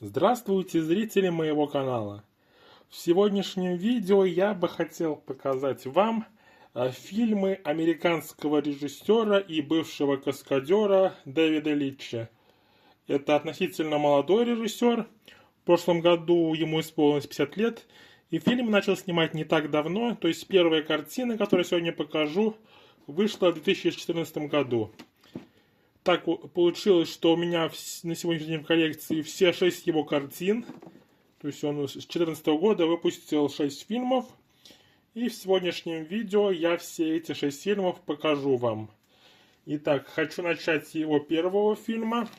Здравствуйте, зрители моего канала! В сегодняшнем видео я бы хотел показать вам фильмы американского режиссера и бывшего каскадера Дэвида Линча. Это относительно молодой режиссер. В прошлом году ему исполнилось 50 лет. И фильм начал снимать не так давно. То есть первая картина, которую я сегодня покажу, вышла в 2014 году. Так получилось, что у меня на сегодняшний день в коллекции все 6 его картин. То есть он с 2014 года выпустил 6 фильмов. И в сегодняшнем видео я все эти 6 фильмов покажу вам. Итак, хочу начать с его первого фильма.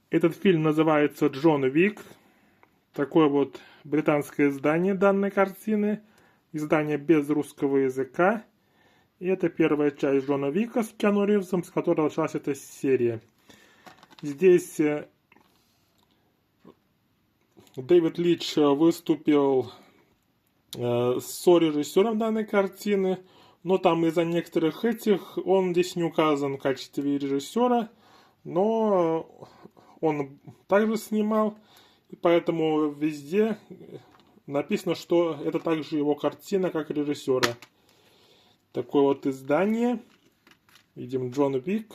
Этот фильм называется «Джон Уик». Такое вот британское издание данной картины. Издание без русского языка. И это первая часть Джона Уика с Киану Ривзом, с которой началась эта серия. Здесь Дэвид Линч выступил сорежиссером данной картины, но там из-за некоторых этих он здесь не указан в качестве режиссера, но он также снимал, и поэтому везде написано, что это также его картина, как режиссера. Такое вот издание. Видим Джон Уик,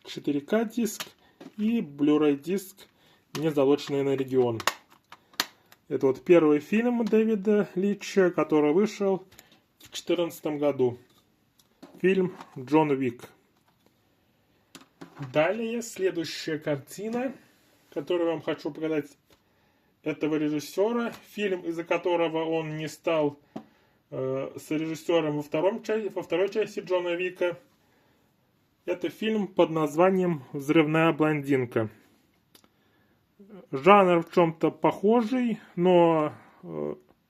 4К диск и Blu-ray диск, не залоченный на регион. Это вот первый фильм Дэвида Линча, который вышел в 2014 году. Фильм Джон Уик. Далее, следующая картина, которую я вам хочу показать, этого режиссера. Фильм, из-за которого он не стал сорежиссером во второй части Джона Уика. Это фильм под названием «Взрывная блондинка». Жанр в чем-то похожий, но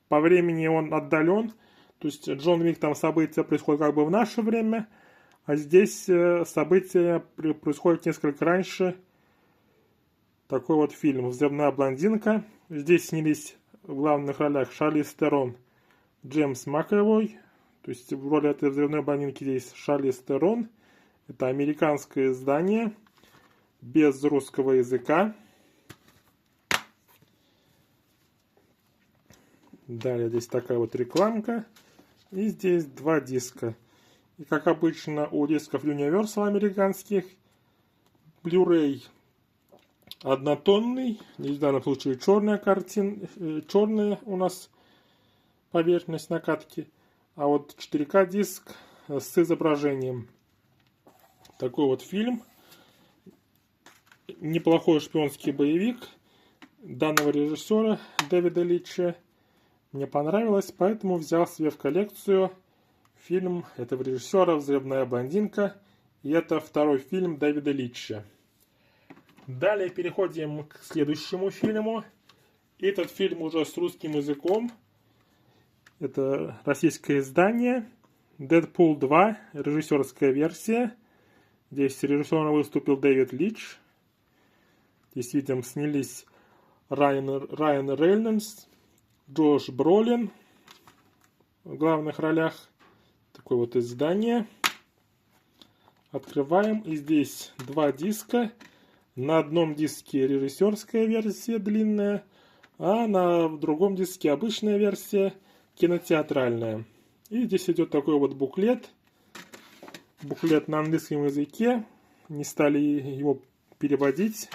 по времени он отдален. То есть Джон Уик, там события происходят как бы в наше время, а здесь события происходят несколько раньше. Такой вот фильм «Взрывная блондинка». Здесь снялись в главных ролях Шарлиз Терон, Джеймс Макэвой. То есть в роли этой взрывной блондинки здесь Шарлиз Терон. Это американское издание без русского языка. Далее здесь такая вот рекламка. И здесь два диска. И как обычно у дисков Universal американских, Blu-ray однотонный. Здесь в данном случае черная картина, черная у нас поверхность накатки. А вот 4К диск с изображением. Такой вот фильм. Неплохой шпионский боевик данного режиссера Дэвида Линча. Мне понравилось, поэтому взял себе в коллекцию фильм этого режиссера «Взрывная блондинка». И это второй фильм Дэвида Линча. Далее переходим к следующему фильму. Этот фильм уже с русским языком. Это российское издание. «Дэдпул 2», режиссерская версия. Здесь режиссером выступил Дэвид Линч. Здесь, видим, снялись Райан Рейнольдс, Джош Бролин в главных ролях. Такое вот издание. Открываем. И здесь два диска. На одном диске режиссерская версия длинная, а на другом диске обычная версия кинотеатральная. И здесь идет такой вот буклет. Буклет на английском языке. Не стали его переводить.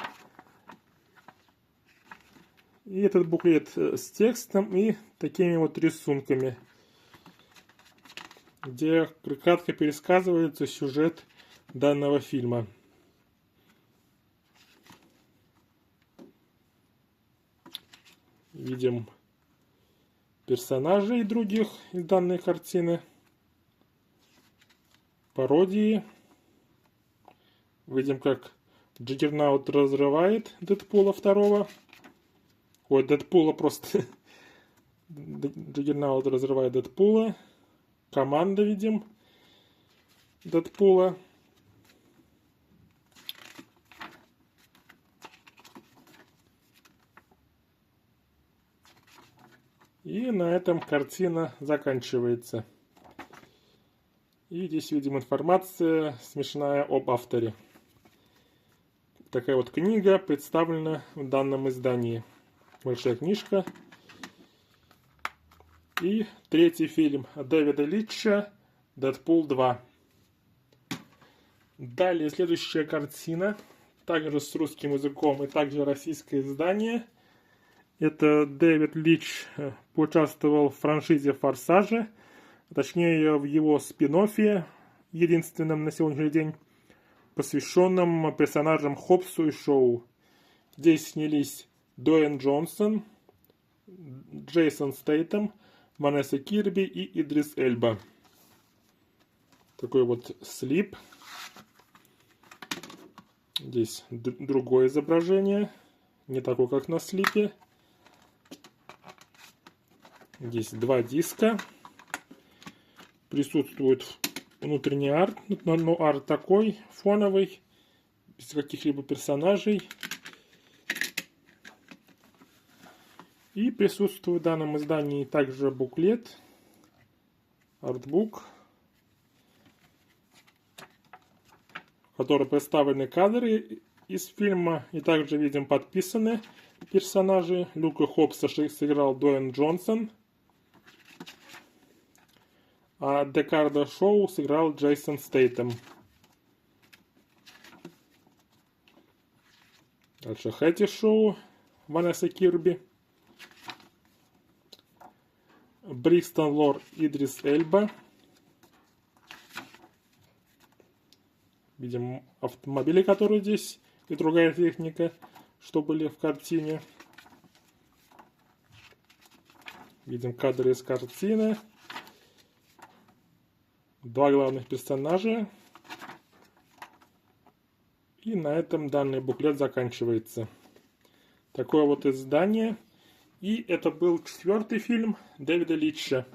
И этот буклет с текстом и такими вот рисунками, где кратко пересказывается сюжет данного фильма. Видим персонажей других из данной картины. Пародии. Видим, как Джаггернаут разрывает Дэдпула 2. Ой, Дэдпула просто. Джаггернаут разрывает Дэдпула. Команда, видим, Дэдпула. И на этом картина заканчивается. И здесь видим информация смешная об авторе. Такая вот книга представлена в данном издании. Большая книжка. И третий фильм Дэвида Линча «Дэдпул 2». Далее следующая картина, также с русским языком и также российское издание. Это Дэвид Линч поучаствовал в франшизе «Форсажа», точнее в его спин-оффе, единственном на сегодняшний день, посвященном персонажам Хоббсу и Шоу. Здесь снялись Дуэйн Джонсон, Джейсон Стейтем, Ванесса Кирби и Идрис Эльба. Такой вот слип. Здесь другое изображение, не такое, как на слипе. Здесь два диска. Присутствует внутренний арт, но арт такой, фоновый, без каких-либо персонажей. И присутствует в данном издании также буклет, артбук, в котором представлены кадры из фильма. И также видим подписаны персонажи. Люка Хоббса сыграл Дуэйн Джонсон, а Декарда Шоу сыграл Джейсон Стейтем. Дальше Хэти Шоу, Ванесса Кирби. Бристон Лор, Идрис Эльба. Видим автомобили, которые здесь, и другая техника, что были в картине. Видим кадры из картины. Два главных персонажа. И на этом данный буклет заканчивается. Такое вот издание. И это был четвертый фильм Дэвида Линча.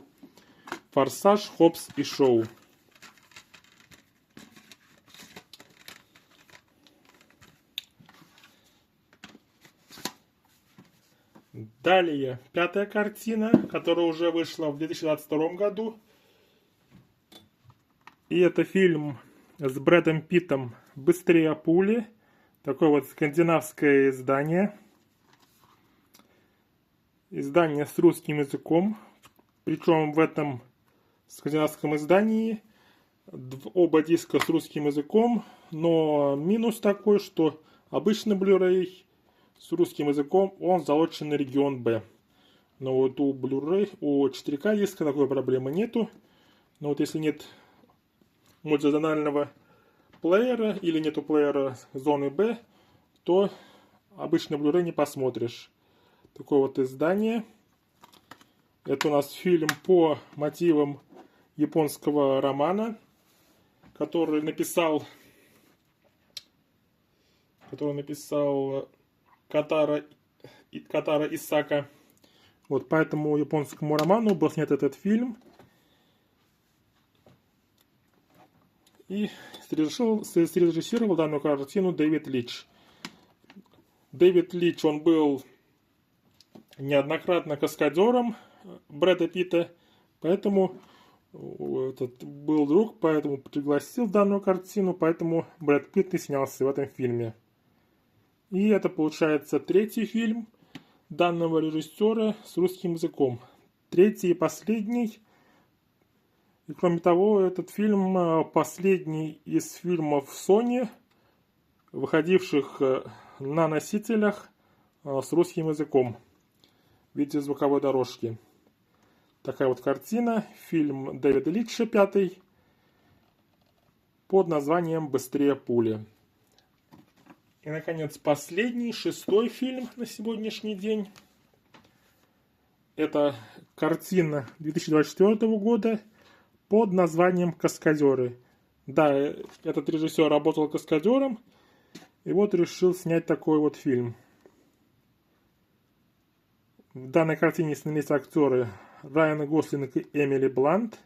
«Форсаж, Хоббс и Шоу». Далее, пятая картина, которая уже вышла в 2022 году. И это фильм с Брэдом Питтом «Быстрее пули». Такое вот скандинавское издание. Издание с русским языком. Причем в этом скандинавском издании оба диска с русским языком. Но минус такой, что обычный Blu-ray с русским языком, он залочен на регион Б. Но вот у Blu-ray, у 4К диска такой проблемы нету. Но вот если нет мультизонального плеера или нету плеера зоны Б, то обычно Blu-ray не посмотришь. Такое вот издание. Это у нас фильм по мотивам японского романа, который написал Катара Исака. Вот по этому японскому роману был снят этот фильм. И срежиссировал данную картину Дэвид Линч. Дэвид Линч, он был неоднократно каскадером Брэда Питта, поэтому этот был друг, поэтому пригласил данную картину, поэтому Брэд Питт и снялся в этом фильме. И это получается третий фильм данного режиссера с русским языком. Третий и последний. И кроме того, этот фильм последний из фильмов Sony, выходивших на носителях с русским языком в виде звуковой дорожки. Такая вот картина. Фильм Дэвида Линча, пятый, под названием «Быстрее пули». И, наконец, последний, шестой фильм на сегодняшний день. Это картина 2024 года под названием «Каскадеры». Да, этот режиссер работал каскадером, и вот решил снять такой вот фильм. В данной картине снялись актеры Райан Гослинг и Эмили Блант.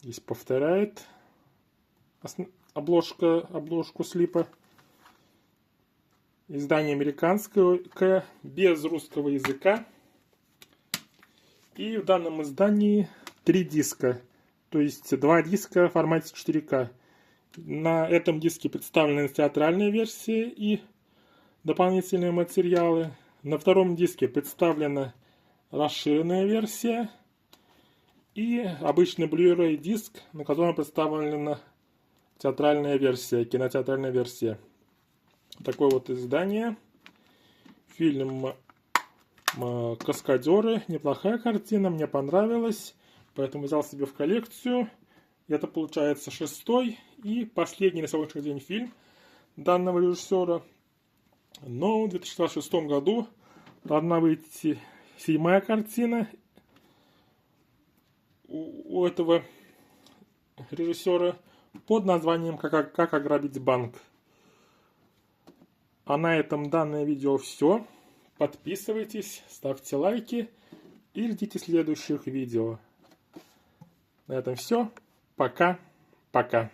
Здесь повторяет обложку слипа. Издание американское, без русского языка. И в данном издании 3 диска, то есть 2 диска в формате 4К. На этом диске представлены театральные версии и дополнительные материалы. На втором диске представлена расширенная версия и обычный Blu-ray диск, на котором представлена театральная версия, кинотеатральная версия. Такое вот издание. Фильм «Каскадеры». Неплохая картина, мне понравилась, поэтому взял себе в коллекцию. Это получается 6-й и последний на сегодняшний день фильм данного режиссера. Но в 2026 году должна выйти 7-я картина у этого режиссера под названием «Как ограбить банк». А на этом данное видео все. Подписывайтесь, ставьте лайки и ждите следующих видео. На этом все. Пока-пока.